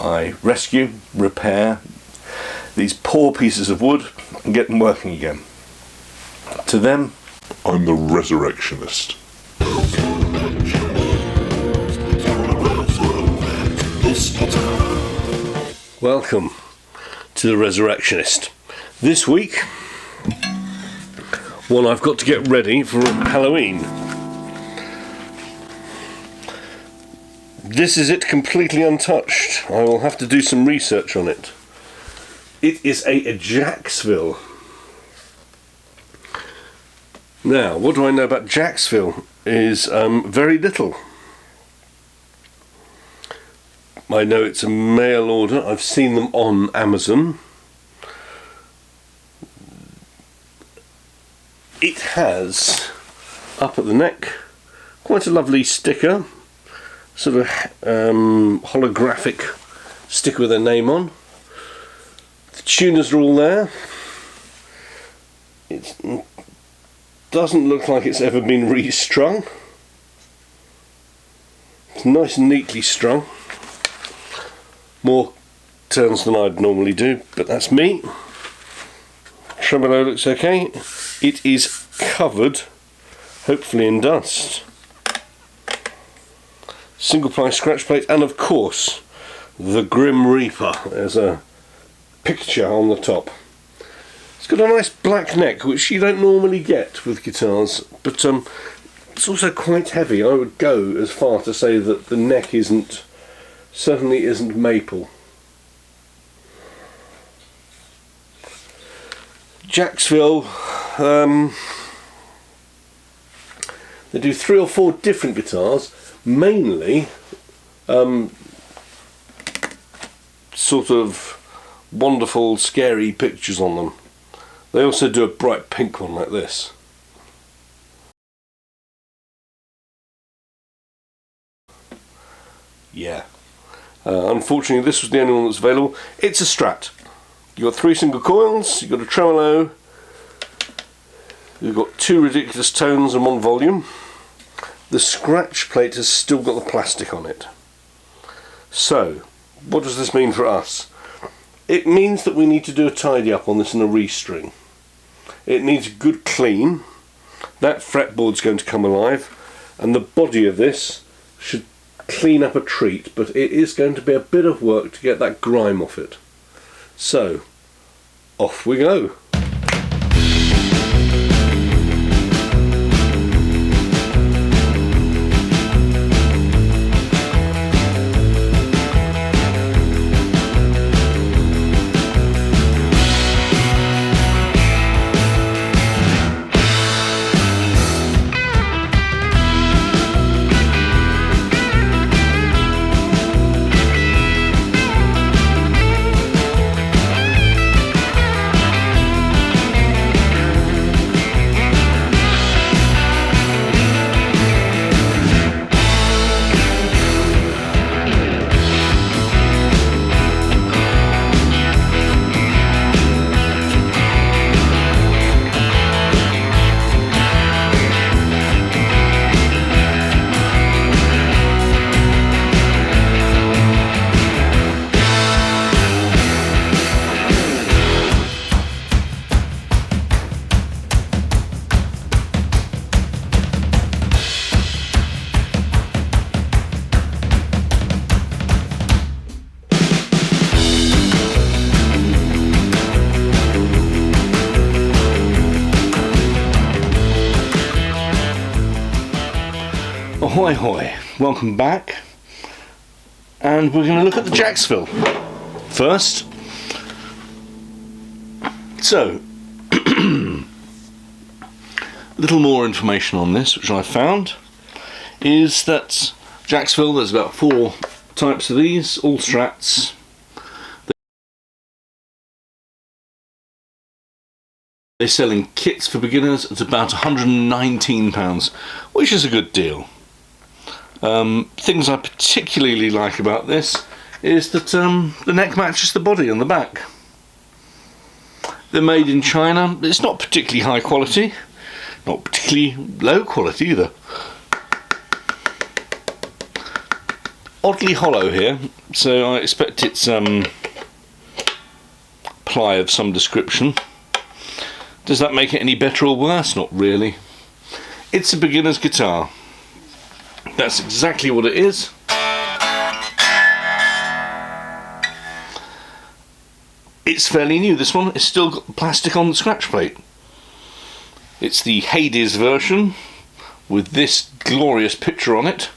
I rescue, repair these poor pieces of wood and get them working again. To them, I'm the Resurrectionist. welcome to the Resurrectionist. This week, one I've got to get ready for Halloween. This is it completely untouched. I will have to do some research on it. It is a Jaxville. Now, what do I know about Jaxville is very little. I know it's a mail order. I've seen them on Amazon. It has, up at the neck, quite a lovely sticker. Sort of holographic sticker with their name on. The tuners are all there. It doesn't look like it's ever been restrung. It's nice and neatly strung. More turns than I'd normally do, but that's me. Tremolo looks okay. It is covered, hopefully in dust. Single ply scratch plate, and of course the Grim Reaper. There's a picture on the top. It's got a nice black neck, which you don't normally get with guitars, but it's also quite heavy. I would go as far to say that the neck certainly isn't maple. Jaxville, they do 3 or 4 different guitars, mainly sort of wonderful, scary pictures on them. They also do a bright pink one like this. Yeah. Unfortunately, this was the only one that's available. It's a Strat. You've got 3 single coils, you've got a tremolo, you've got 2 ridiculous tones and 1 volume. The scratch plate has still got the plastic on it. So, what does this mean for us? It means that we need to do a tidy up on this and a restring. It needs a good clean. That fretboard's going to come alive, and the body of this should clean up a treat, but it is going to be a bit of work to get that grime off it. So, off we go. Ahoy hoy, welcome back, and we're going to look at the Jaxville first. So, a little more information on this, which I found, is that Jaxville, there's about 4 types of these, all Strats. They sell in kits for beginners at about £119, which is a good deal. Things I particularly like about this is that the neck matches the body on the back. They're made in China. It's not particularly high quality, not particularly low quality either. oddly hollow here, so I expect it's ply of some description. Does that make it any better or worse? Not really. It's a beginner's guitar. That's exactly what it is. It's fairly new, this one. It's still got plastic on the scratch plate. It's the Hades version with this glorious picture on it.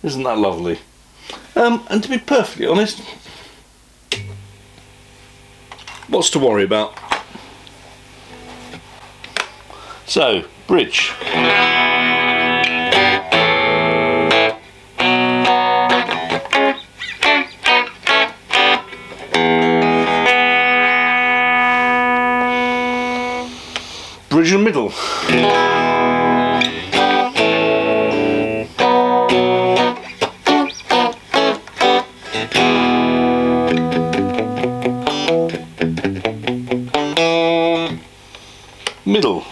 Isn't that lovely? And to be perfectly honest, what's to worry about? So, bridge. Bridge and middle. Middle.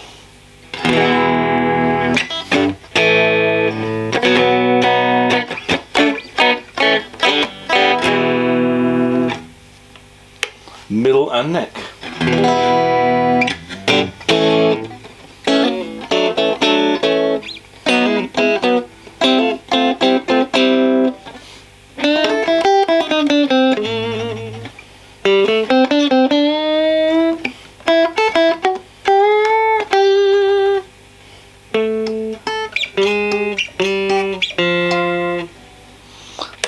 Middle and neck.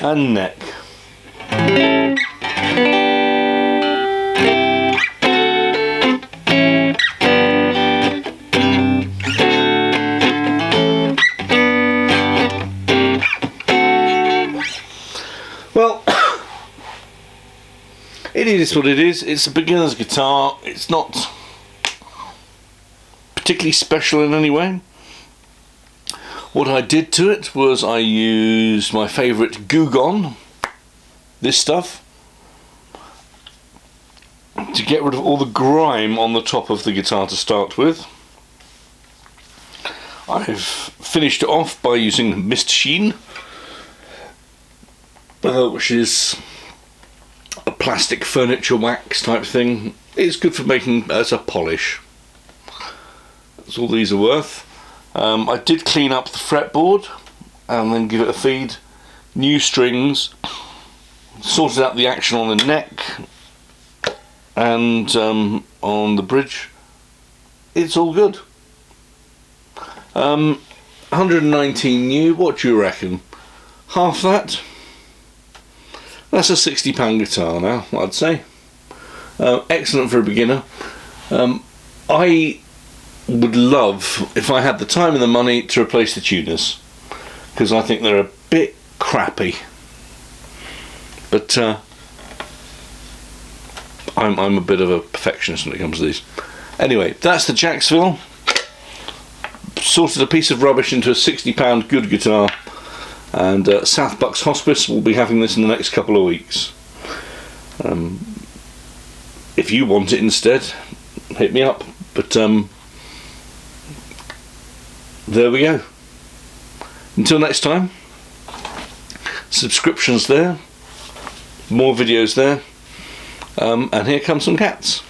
And neck. Well, it is what it is. It's a beginner's guitar. It's not particularly special in any way. What I did to it was I used my favourite Goo Gone, this stuff, to get rid of all the grime on the top of the guitar to start with. I've finished it off by using Mist Sheen, which is a plastic furniture wax type thing. It's good for making as a polish. That's all these are worth. I did clean up the fretboard and then give it a feed, new strings, sorted out the action on the neck and on the bridge. It's all good. 119 new, what do you reckon? Half that? That's a £60 guitar now, I'd say. Excellent for a beginner. I would love, if I had the time and the money, to replace the tuners, because I think they're a bit crappy. But I'm a bit of a perfectionist when it comes to these. Anyway, that's the Jaxville. Sorted a piece of rubbish into a £60 good guitar, and South Bucks Hospice will be having this in the next couple of weeks. If you want it instead, hit me up. But there we go. Until next time, subscriptions there, more videos there, and here come some cats.